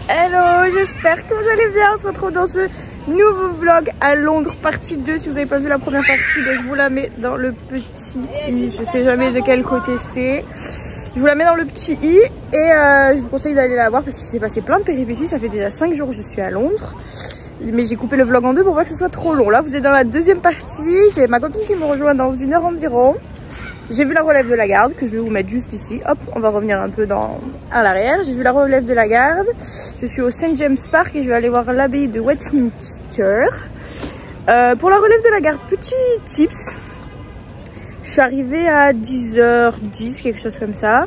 Hello, j'espère que vous allez bien. On se retrouve dans ce nouveau vlog à Londres, partie 2. Si vous n'avez pas vu la première partie, ben, je vous la mets dans le petit i. Je sais jamais de quel côté c'est. Je vous la mets dans le petit i et je vous conseille d'aller la voir parce qu'il s'est passé plein de péripéties. Ça fait déjà 5 jours que je suis à Londres. Mais j'ai coupé le vlog en deux pour pas que ce soit trop long. Là, vous êtes dans la deuxième partie. J'ai ma copine qui me rejoint dans 1 heure environ. J'ai vu la relève de la garde que je vais vous mettre juste ici. Hop, on va revenir un peu à l'arrière. J'ai vu la relève de la garde. Je suis au St James Park et je vais aller voir l'abbaye de Westminster. Pour la relève de la garde, petit tips. Je suis arrivée à 10h10, quelque chose comme ça.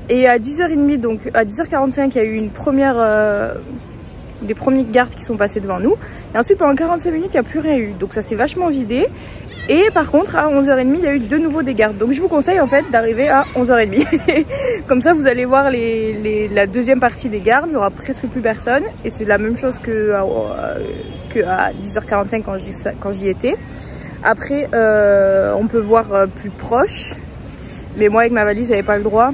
Et à 10h30, donc à 10h45, il y a eu une première... des premiers gardes qui sont passés devant nous. Et ensuite, pendant 45 minutes, il n'y a plus rien eu. Donc ça s'est vachement vidé. Et par contre, à 11h30, il y a eu de nouveau des gardes. Donc je vous conseille en fait d'arriver à 11h30. Comme ça, vous allez voir la deuxième partie des gardes. Il n'y aura presque plus personne. Et c'est la même chose que à 10h45 quand j'y étais. Après, on peut voir plus proche. Mais moi, avec ma valise, j'avais pas le droit.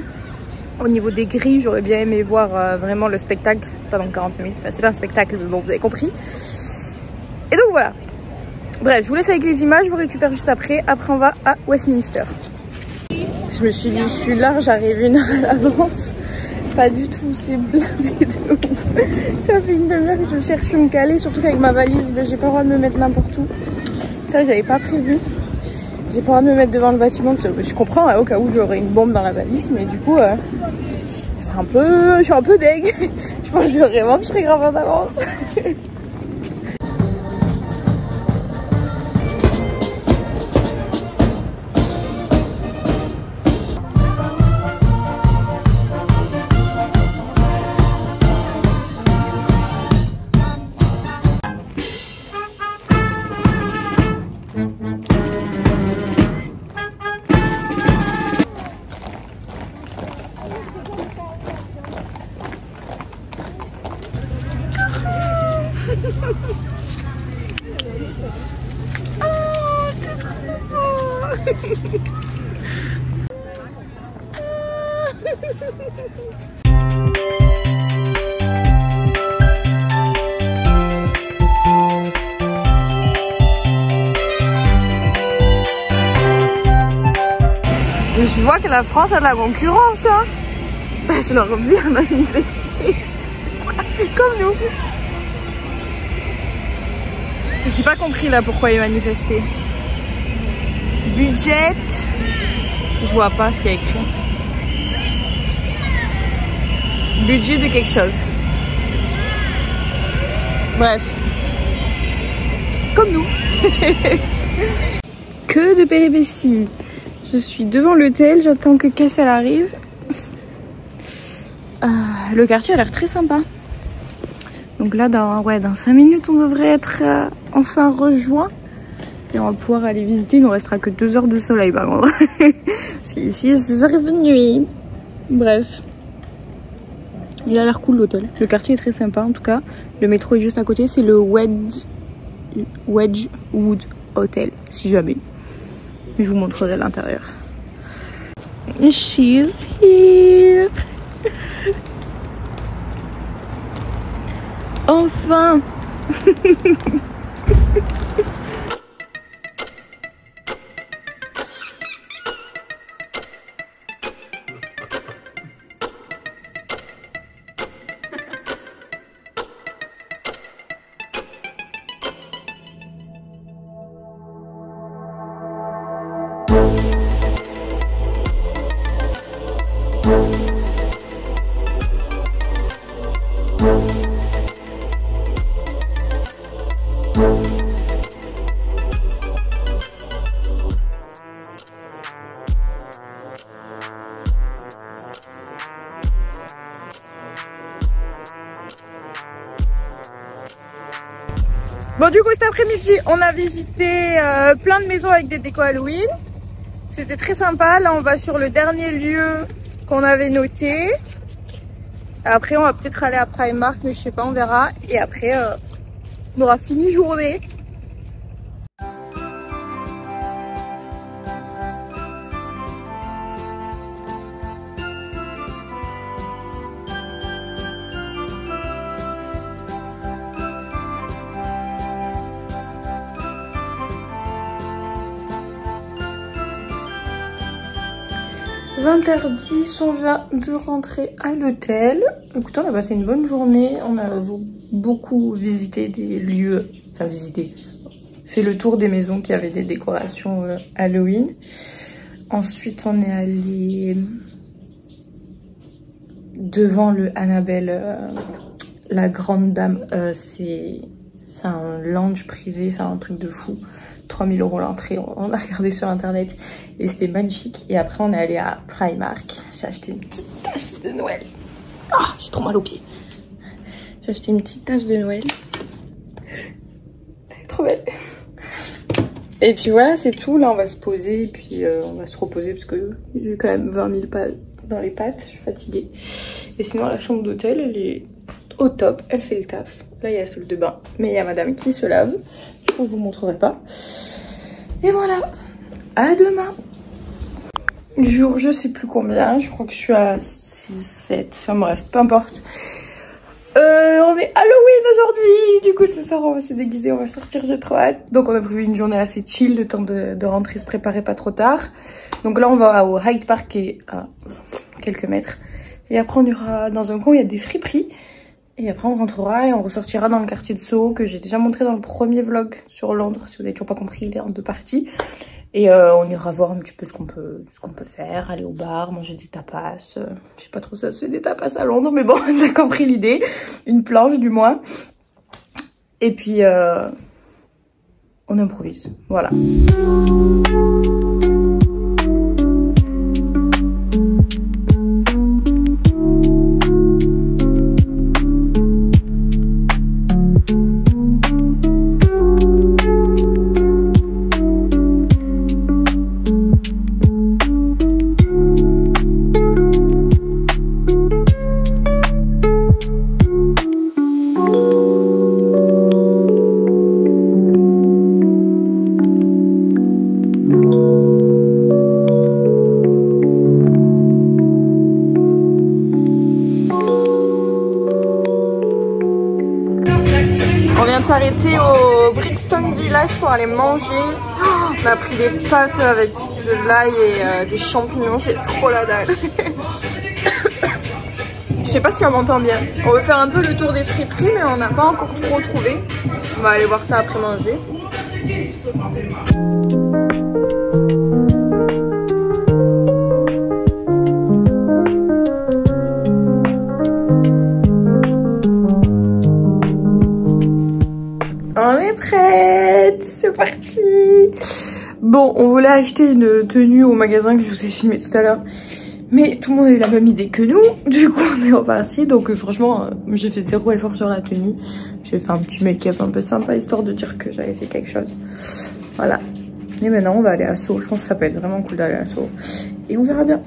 Au niveau des grilles, j'aurais bien aimé voir vraiment le spectacle pendant 45 minutes. Enfin, c'est pas un spectacle, mais bon, vous avez compris. Et donc voilà. Bref, je vous laisse avec les images, je vous récupère juste après. Après, on va à Westminster. Je me suis dit, je suis là, j'arrive 1 heure à l'avance. Pas du tout, c'est blindé de ouf. Ça fait 1 demi-heure que je cherche une calée, surtout qu'avec ma valise, j'ai pas le droit de me mettre n'importe où. Ça, j'avais pas prévu. J'ai pas le droit de me mettre devant le bâtiment. Je comprends, hein, au cas où j'aurais une bombe dans la valise, mais du coup, c'est un peu... Je suis un peu deg. Je pensais vraiment que je serais grave en avance. Je vois que la France a de la concurrence, hein. Bah, je leur bien manifester. Comme nous. J'ai pas compris là pourquoi ils manifestaient. Budget. Je vois pas ce qu'il y a écrit. Budget de quelque chose. Bref. Comme nous. Que de péripéties. Je suis devant l'hôtel, j'attends que Cassel arrive. Le quartier a l'air très sympa. Donc là, dans 5 minutes, on devrait être enfin rejoint. Et on va pouvoir aller visiter. Il nous restera que 2 heures de soleil par contre. Parce qu'ici, c'est arrivé de nuit. Bref. Il a l'air cool l'hôtel. Le quartier est très sympa en tout cas. Le métro est juste à côté. C'est le Wedgwood Hotel, si jamais. Je vous montrerai l'intérieur. She's here. Enfin. Bon, du coup cet après-midi on a visité plein de maisons avec des décos Halloween. C'était très sympa. Là on va sur le dernier lieu qu'on avait noté. Après on va peut-être aller à Primark, mais je sais pas, on verra. Et après on aura fini journée. 20h10, on vient de rentrer à l'hôtel. Écoutez, on a passé une bonne journée. On a beaucoup visité des lieux, enfin visité, fait le tour des maisons qui avaient des décorations Halloween. Ensuite, on est allé devant le Annabelle, la grande dame. C'est un lounge privé, enfin un truc de fou. 3 000 € l'entrée, on a regardé sur internet et c'était magnifique. Et après on est allé à Primark, j'ai acheté une petite tasse de Noël. Ah, j'ai trop mal aux pieds. J'ai acheté une petite tasse de Noël. C'est trop belle. Et puis voilà, c'est tout. Là on va se poser et puis on va se reposer parce que j'ai quand même 20 000 pas dans les pattes, je suis fatiguée. Et sinon la chambre d'hôtel elle est au top, elle fait le taf. Là il y a la salle de bain, mais il y a madame qui se lave. Je vous montrerai pas. Et voilà, à demain. Jour je sais plus combien, je crois que je suis à 6, 7, enfin bref, peu importe. On est Halloween aujourd'hui, du coup ce soir on va se déguiser, on va sortir, j'ai trop hâte. Donc on a prévu une journée assez chill, le temps de rentrer, se préparer pas trop tard. Donc là on va au Hyde Park qui est à quelques mètres. Et après on ira dans un coin où il y a des friperies. Et après on rentrera et on ressortira dans le quartier de Soho que j'ai déjà montré dans le premier vlog sur Londres. Si vous n'avez toujours pas compris, il est en 2 parties. Et on ira voir un petit peu ce qu'on peut faire, aller au bar, manger des tapas. Je sais pas trop ça se fait des tapas à Londres, mais bon, t'as compris l'idée. Une planche du moins. Et puis on improvise, voilà. On vient de s'arrêter au Brixton Village pour aller manger. On a pris des pâtes avec de l'ail et des champignons, c'est trop la dalle. Je sais pas si on m'entend bien. On veut faire un peu le tour des friperies mais on n'a pas encore trop trouvé. On va aller voir ça après manger. On est prête, c'est parti. Bon, on voulait acheter une tenue au magasin que je vous ai filmé tout à l'heure. Mais tout le monde a eu la même idée que nous. Du coup, on est reparti. Donc franchement, j'ai fait 0 effort sur la tenue. J'ai fait un petit make-up un peu sympa, histoire de dire que j'avais fait quelque chose. Voilà. Et maintenant, on va aller à Soho. Je pense que ça peut être vraiment cool d'aller à Soho. Et on verra bien.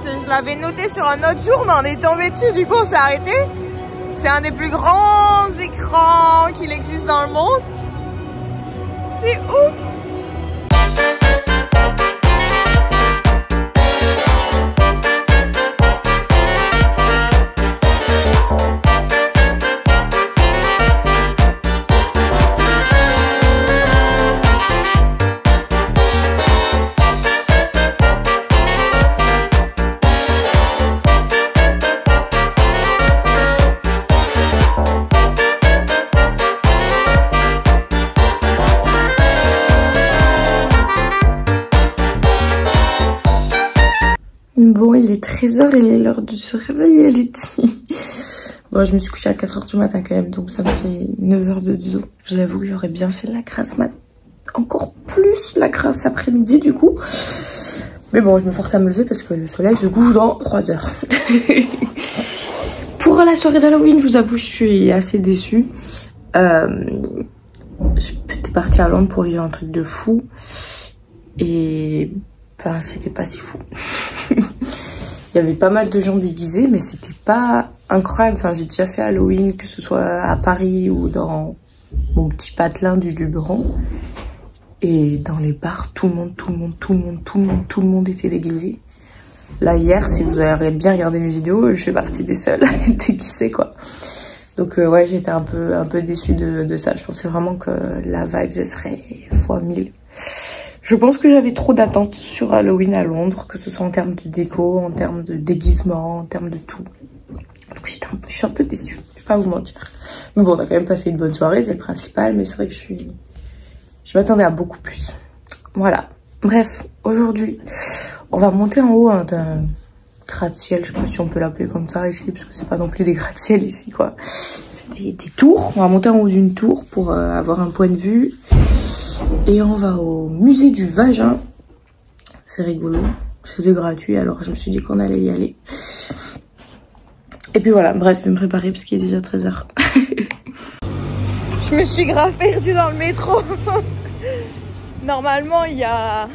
Je l'avais noté sur un autre jour, mais on est tombé dessus, du coup on s'est arrêté. C'est un des plus grands écrans qu'il existe dans le monde. C'est ouf! Bon, il est 13h, il est l'heure de se réveiller, les petits. Bon, je me suis couchée à 4h du matin quand même, donc ça me fait 9h de dodo. Je vous avoue que j'aurais bien fait la grasse encore plus la grasse après-midi du coup. Mais bon, je me force à me lever parce que le soleil se couche dans 3h. Pour la soirée d'Halloween, je vous avoue, je suis assez déçue. J'étais partie à Londres pour vivre un truc de fou. Et ben, c'était pas si fou. Il y avait pas mal de gens déguisés, mais c'était pas incroyable. Enfin, j'ai déjà fait Halloween, que ce soit à Paris ou dans mon petit patelin du Luberon. Et dans les bars, tout le monde était déguisé. Là, hier, si vous avez bien regardé mes vidéos, je suis partie des seules déguisées, quoi. Donc, ouais, j'étais un peu déçue de ça. Je pensais vraiment que la vibe, elle serait x1000. Je pense que j'avais trop d'attentes sur Halloween à Londres, que ce soit en termes de déco, en termes de déguisement, en termes de tout. Donc je suis un peu déçue, je vais pas vous mentir. Mais bon, on a quand même passé une bonne soirée, c'est le principal, mais c'est vrai que je m'attendais à beaucoup plus. Voilà. Bref, aujourd'hui, on va monter en haut d'un gratte-ciel, je sais pas si on peut l'appeler comme ça ici, parce que c'est pas non plus des gratte-ciel ici, quoi. C'est des tours, on va monter en haut d'une tour pour avoir un point de vue. Et on va au musée du vagin. C'est rigolo. C'était gratuit, alors je me suis dit qu'on allait y aller. Et puis voilà, bref, je vais me préparer parce qu'il est déjà 13h. Je me suis grave perdue dans le métro. Normalement, il y a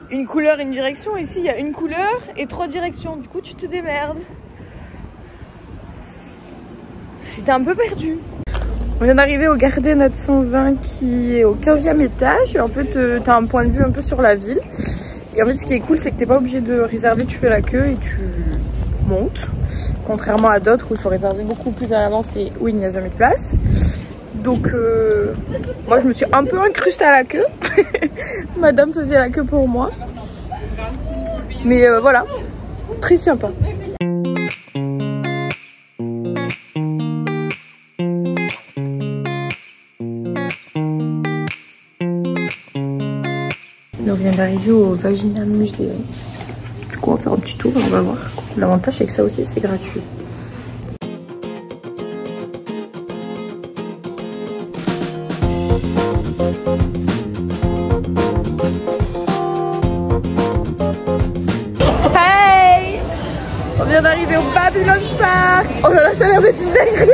une couleur, une direction. Ici, il y a une couleur et 3 directions. Du coup, tu te démerdes. J'étais un peu perdue. On vient d'arriver au Garden 120 qui est au 15e étage. Et en fait, t'as un point de vue un peu sur la ville. Et en fait, ce qui est cool, c'est que t'es pas obligé de réserver. Tu fais la queue et tu montes. Contrairement à d'autres où il faut réserver beaucoup plus à l'avance et où il n'y a jamais de place. Donc, moi, je me suis un peu incrustée à la queue. Madame faisait la queue pour moi. Mais voilà, très sympa. On vient d'arriver au Vaginal Museum. Du coup, on va faire un petit tour, on va voir. L'avantage, c'est que ça aussi, c'est gratuit. Hey! On vient d'arriver au Babylon Park. Oh là là, ça a l'air d'être une dinguerie.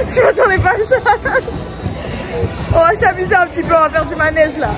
Je m'attendais pas à ça. On va s'amuser un petit peu, on va faire du manège là.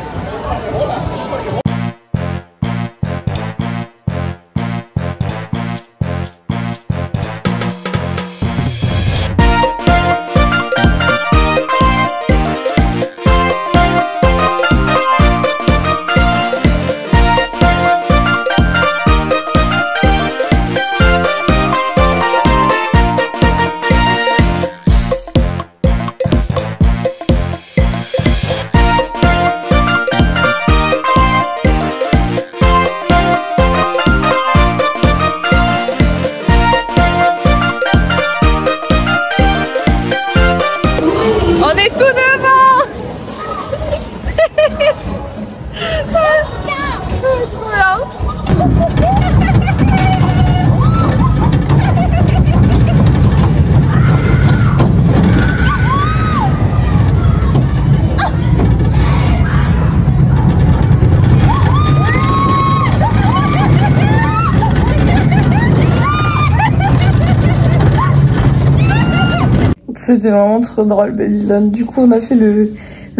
C'était vraiment trop drôle, Babylone. Du coup, on a fait le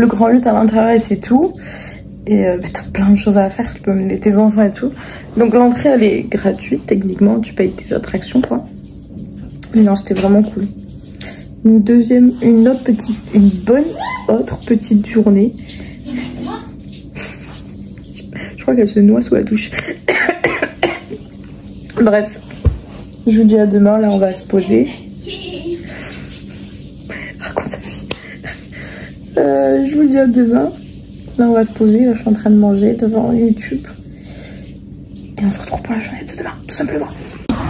grand 8 à l'intérieur et c'est tout. Et t'as plein de choses à faire, tu peux mener tes enfants et tout. Donc l'entrée, elle est gratuite, techniquement. Tu payes tes attractions, quoi. Mais non, c'était vraiment cool. Une bonne autre petite journée. Je crois qu'elle se noie sous la douche. Bref, je vous dis à demain. Là, on va se poser. Raconte sa vie. Je vous dis à demain. Là, on va se poser. Là, je suis en train de manger devant YouTube. Et on se retrouve pour la journée de demain, tout simplement.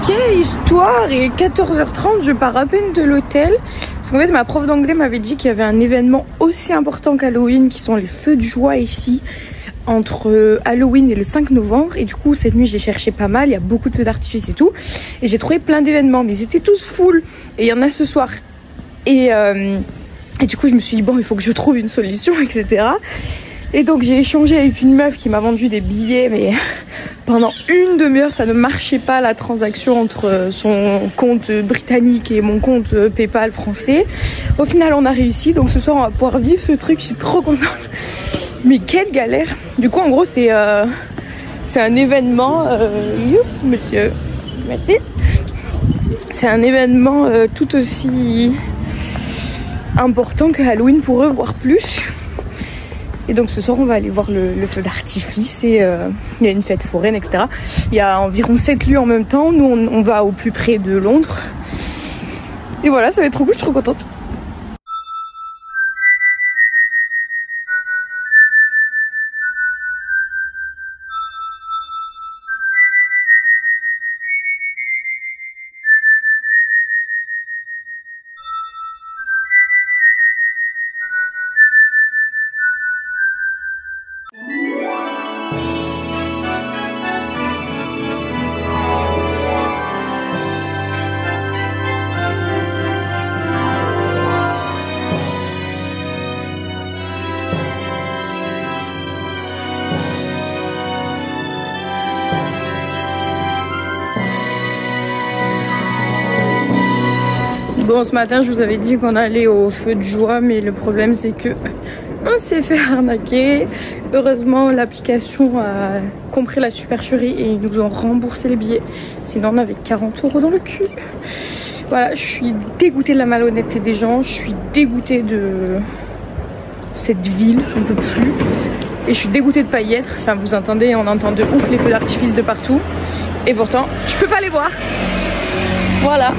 Quelle histoire! Et 14h30, je pars à peine de l'hôtel. Parce qu'en fait, ma prof d'anglais m'avait dit qu'il y avait un événement aussi important qu'Halloween, qui sont les feux de joie ici, entre Halloween et le 5 novembre. Et du coup, cette nuit, j'ai cherché pas mal. Il y a beaucoup de feux d'artifice et tout. Et j'ai trouvé plein d'événements, mais ils étaient tous full. Et il y en a ce soir. Et du coup, je me suis dit, bon, il faut que je trouve une solution, etc. Et donc, j'ai échangé avec une meuf qui m'a vendu des billets, mais pendant une demi-heure, ça ne marchait pas, la transaction entre son compte britannique et mon compte PayPal français. Au final, on a réussi. Donc, ce soir, on va pouvoir vivre ce truc. Je suis trop contente. Mais quelle galère. Du coup en gros c'est un événement, monsieur, merci. C'est un événement tout aussi important que Halloween pour eux, voire plus. Et donc ce soir on va aller voir le feu d'artifice et il y a une fête foraine, etc. Il y a environ 7 lieux en même temps. Nous on va au plus près de Londres. Et voilà, ça va être trop cool, je suis trop contente. Bon, ce matin, je vous avais dit qu'on allait au feu de joie, mais le problème, c'est que on s'est fait arnaquer. Heureusement, l'application a compris la supercherie et ils nous ont remboursé les billets. Sinon, on avait 40 € dans le cul. Voilà, je suis dégoûtée de la malhonnêteté des gens. Je suis dégoûtée de cette ville, j'en peux plus. Et je suis dégoûtée de pas y être. Enfin, vous entendez, on entend de ouf les feux d'artifice de partout. Et pourtant, je peux pas les voir. Voilà.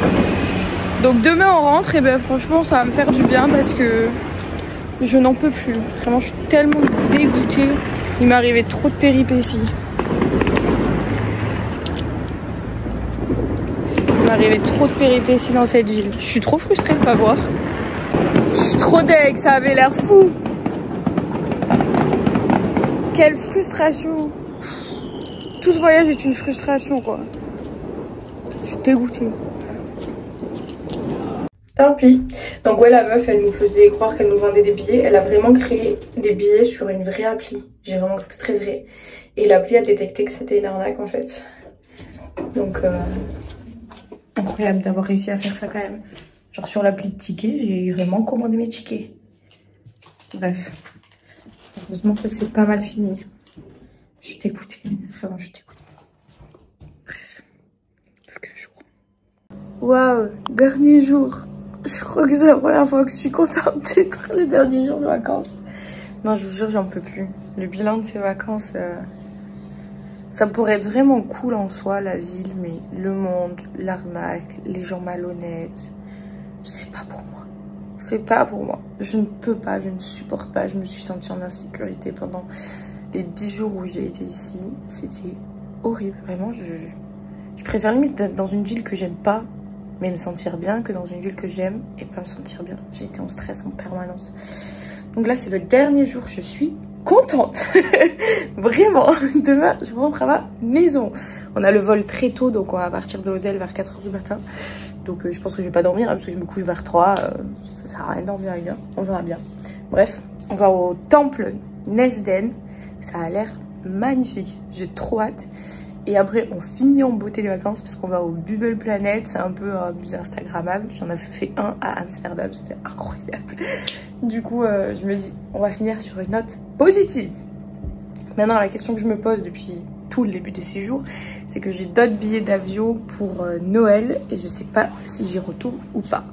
Donc demain on rentre et ben franchement ça va me faire du bien parce que je n'en peux plus. Vraiment je suis tellement dégoûtée. Il m'est arrivé trop de péripéties. Il m'est arrivé trop de péripéties dans cette ville. Je suis trop frustrée de pas voir. Je suis trop deg, ça avait l'air fou. Quelle frustration. Tout ce voyage est une frustration quoi. Je suis dégoûtée. Tant pis. Donc ouais, la meuf, elle nous faisait croire qu'elle nous vendait des billets. Elle a vraiment créé des billets sur une vraie appli. J'ai vraiment cru que c'était vrai. Et l'appli a détecté que c'était une arnaque en fait. Donc incroyable d'avoir réussi à faire ça quand même. Genre sur l'appli de tickets, j'ai vraiment commandé mes tickets. Bref. Heureusement que c'est pas mal fini. Je suis dégoûtée. Vraiment, je suis dégoûtée. Bref. Plus qu'un jour. Waouh, dernier jour. Je crois que c'est la première fois que je suis contente d'être le dernier jour de vacances. Non, je vous jure, j'en peux plus. Le bilan de ces vacances, ça pourrait être vraiment cool en soi, la ville, mais le monde, l'arnaque, les gens malhonnêtes, c'est pas pour moi. C'est pas pour moi. Je ne peux pas, je ne supporte pas. Je me suis sentie en insécurité pendant les 10 jours où j'ai été ici. C'était horrible, vraiment. Je préfère limite d'être dans une ville que j'aime pas, mais me sentir bien, que dans une ville que j'aime et pas me sentir bien. J'ai été en stress en permanence. Donc là, c'est le dernier jour. Je suis contente. Vraiment. Demain, je rentre à ma maison. On a le vol très tôt, donc on va partir de l'hôtel vers 4 h du matin. Donc je pense que je vais pas dormir, hein, parce que je me couche vers 3. Ça sert à rien de dormir à 1 h. On verra bien. Bref, on va au temple Nesden. Ça a l'air magnifique. J'ai trop hâte. Et après, on finit en beauté les vacances parce qu'on va au Bubble Planet. C'est un peu un musée instagrammable. J'en ai fait un à Amsterdam. C'était incroyable. Du coup, je me dis, on va finir sur une note positive. Maintenant, la question que je me pose depuis tout le début de ces jours, c'est que j'ai d'autres billets d'avion pour Noël. Et je sais pas si j'y retourne ou pas.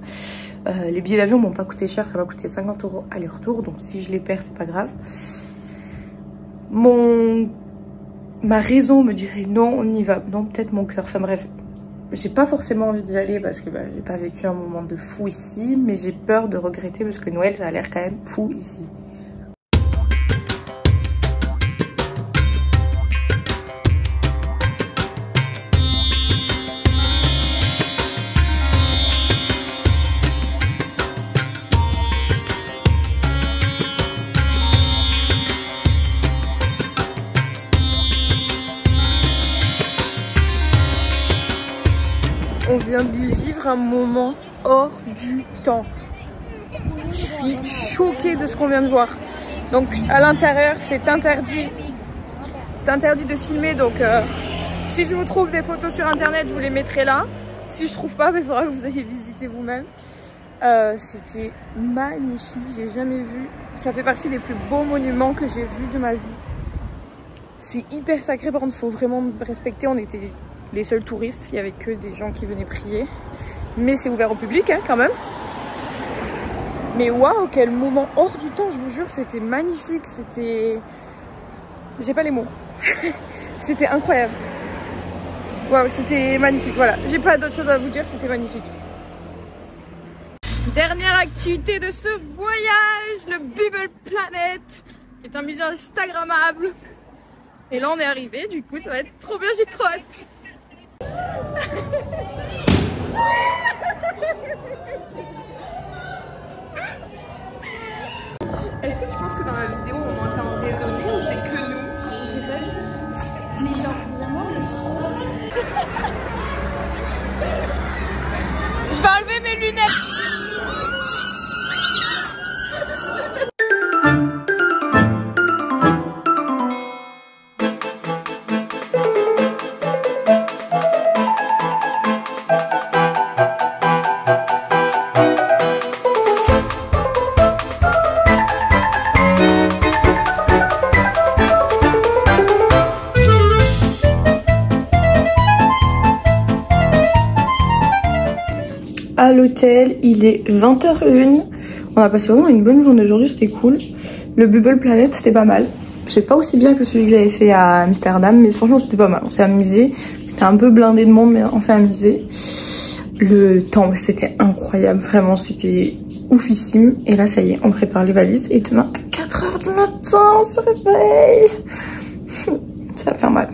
Les billets d'avion m'ont pas coûté cher. Ça m'a coûté 50 € aller-retour. Donc si je les perds, c'est pas grave. Ma raison me dirait non, on y va. Non, peut-être mon cœur. Enfin bref, j'ai pas forcément envie d'y aller parce que j'ai pas vécu un moment de fou ici. Mais j'ai peur de regretter parce que Noël, ça a l'air quand même fou ici. On vient de vivre un moment hors du temps. Je suis choquée de ce qu'on vient de voir. Donc à l'intérieur, c'est interdit. C'est interdit de filmer. Donc si je vous trouve des photos sur internet, je vous les mettrai là. Si je trouve pas, il faudra que vous ayez visité vous-même. C'était magnifique, j'ai jamais vu. Ça fait partie des plus beaux monuments que j'ai vus de ma vie. C'est hyper sacré, par contre, il faut vraiment respecter. On était les seuls touristes, il y avait que des gens qui venaient prier. Mais c'est ouvert au public, hein, quand même. Mais waouh, quel moment hors du temps, je vous jure, c'était magnifique. C'était... J'ai pas les mots. C'était incroyable. Waouh, c'était magnifique. Voilà, j'ai pas d'autre chose à vous dire, c'était magnifique. Dernière activité de ce voyage, le Bubble Planet, qui est un musée instagrammable. Et là on est arrivé, du coup ça va être trop bien, j'ai trop hâte. Est-ce que tu penses que dans la vidéo on m'entend raisonner ou c'est que nous? Je sais pas du tout. Mais genre vraiment le son. Je vais enlever mes lunettes. À l'hôtel, il est 20h01. On a passé vraiment une bonne journée aujourd'hui, c'était cool. Le Bubble Planet, c'était pas mal. C'est pas aussi bien que celui que j'avais fait à Amsterdam, mais franchement, c'était pas mal. On s'est amusé. C'était un peu blindé de monde, mais on s'est amusé. Le temps, c'était incroyable. Vraiment, c'était oufissime. Et là, ça y est, on prépare les valises. Et demain, à 4h du matin, on se réveille. Ça va faire mal.